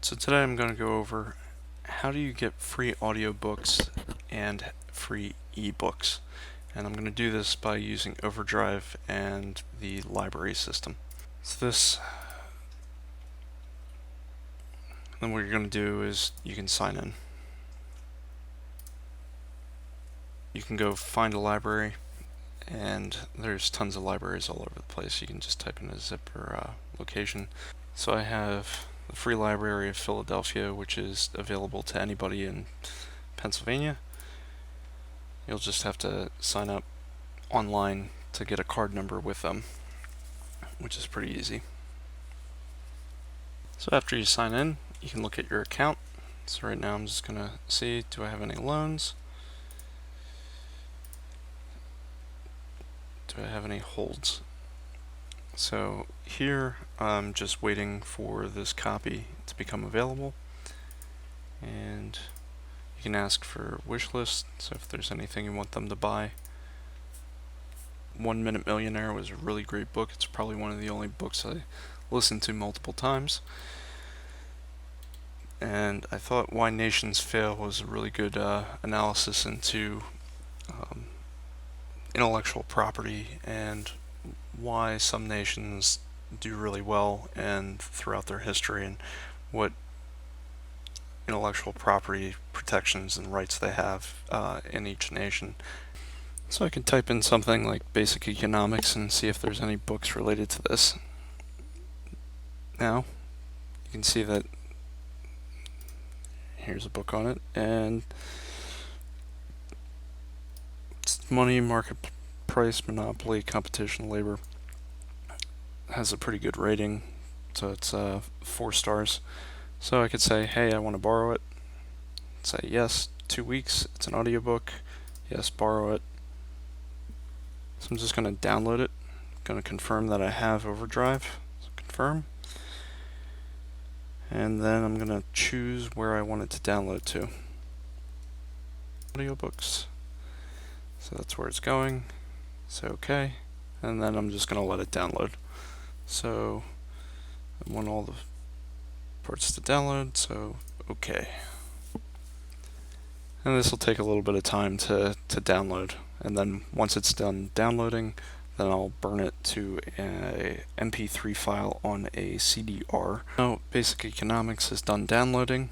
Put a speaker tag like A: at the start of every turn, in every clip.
A: So today I'm going to go over how do you get free audiobooks and free ebooks. And I'm going to do this by using Overdrive and the library system. Then what you're going to do is you can sign in. You can go find a library, and there's tons of libraries all over the place. You can just type in a zip or location. So I have the Free Library of Philadelphia, which is available to anybody in Pennsylvania. You'll just have to sign up online to get a card number with them, which is pretty easy. So after you sign in, you can look at your account. So right now I'm just going to see, do I have any loans? Do I have any holds? So here I'm just waiting for this copy to become available, and you can ask for wish list, so if there's anything you want them to buy. 1 Minute Millionaire was a really great book. It's probably one of the only books I listened to multiple times. And I thought Why Nations Fail was a really good analysis into intellectual property and why some nations do really well and throughout their history, and what intellectual property protections and rights they have in each nation. So I can type in something like basic economics and see if there's any books related to this. Now you can see that here's a book on it, and it's money, market price, monopoly, competition, labor. Has a pretty good rating, so it's 4 stars. So I could say, hey, I want to borrow it. Say yes, 2 weeks, it's an audiobook, yes, borrow it. So I'm just going to download it. I'm going to confirm that I have Overdrive, so confirm. And then I'm going to choose where I want it to download to. Audiobooks. So that's where it's going. So okay. And then I'm just going to let it download. So I want all the parts to download, so okay. And this will take a little bit of time to download. And then once it's done downloading, then I'll burn it to a MP3 file on a CDR. Now, Basic Economics is done downloading,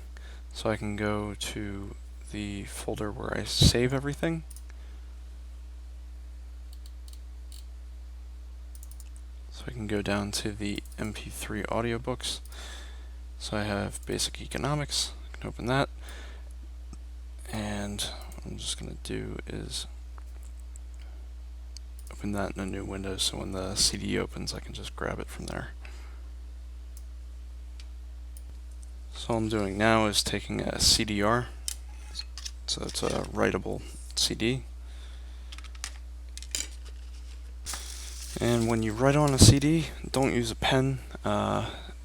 A: so I can go to the folder where I save everything. So I can go down to the MP3 audiobooks. So I have Basic Economics, I can open that. And what I'm just going to do is open that in a new window, so when the CD opens I can just grab it from there. So all I'm doing now is taking a CDR, so it's a writable CD. And when you write on a CD, don't use a pen.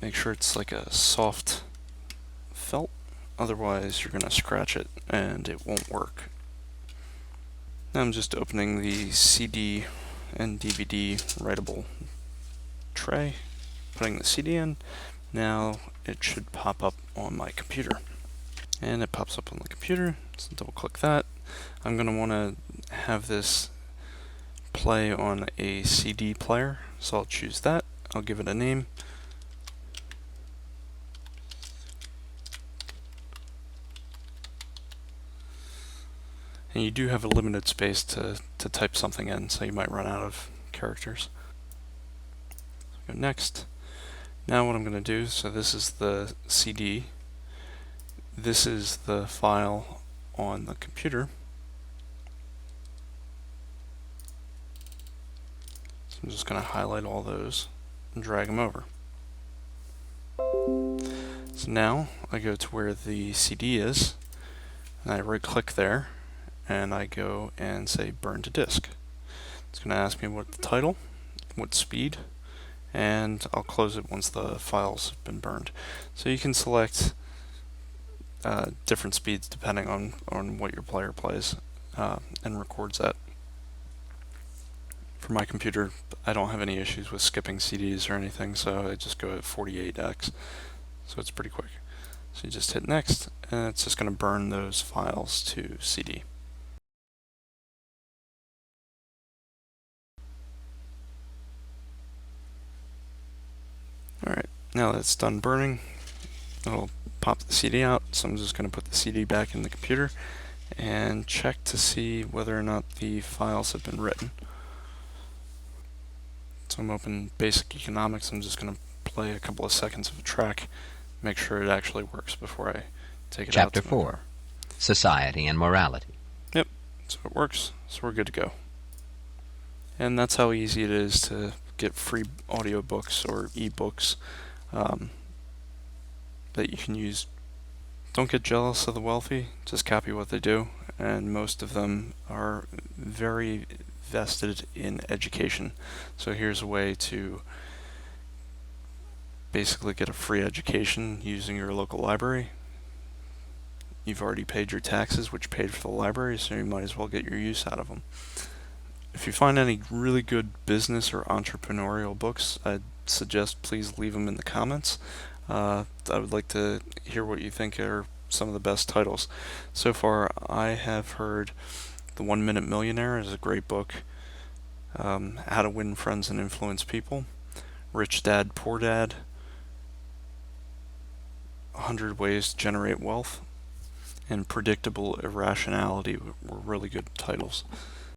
A: Make sure it's like a soft felt, otherwise you're going to scratch it and it won't work. Now I'm just opening the CD and DVD writable tray, putting the CD in. Now it should pop up on my computer. And it pops up on the computer, so double click that. I'm going to want to have this play on a CD player, so I'll choose that. I'll give it a name. And you do have a limited space to type something in, so you might run out of characters. So go next. Now what I'm going to do, so this is the CD. This is the file on the computer. So I'm just going to highlight all those and drag them over. So now I go to where the CD is, and I right click there, and I go and say burn to disk. It's going to ask me what the title, what speed, and I'll close it once the files have been burned. So you can select different speeds depending on what your player plays and records at. For my computer, I don't have any issues with skipping CDs or anything, so I just go at 48x, so it's pretty quick. So you just hit next, and it's just going to burn those files to CD. Alright, now that it's done burning, it'll pop the CD out. So I'm just going to put the CD back in the computer and check to see whether or not the files have been written. So I'm open Basic Economics. I'm just going to play a couple of seconds of a track, make sure it actually works before I take it out.
B: Chapter 4, Society and Morality.
A: Yep, so it works, so we're good to go. And that's how easy it is to get free audiobooks or ebooks that you can use. Don't get jealous of the wealthy, just copy what they do, and most of them are very vested in education. So here's a way to basically get a free education using your local library. You've already paid your taxes, which paid for the library, so you might as well get your use out of them. If you find any really good business or entrepreneurial books, I'd suggest please leave them in the comments. I would like to hear what you think are some of the best titles. So far, I have heard The 1 Minute Millionaire is a great book. How to Win Friends and Influence People. Rich Dad, Poor Dad. 100 Ways to Generate Wealth. And Predictable Irrationality were really good titles.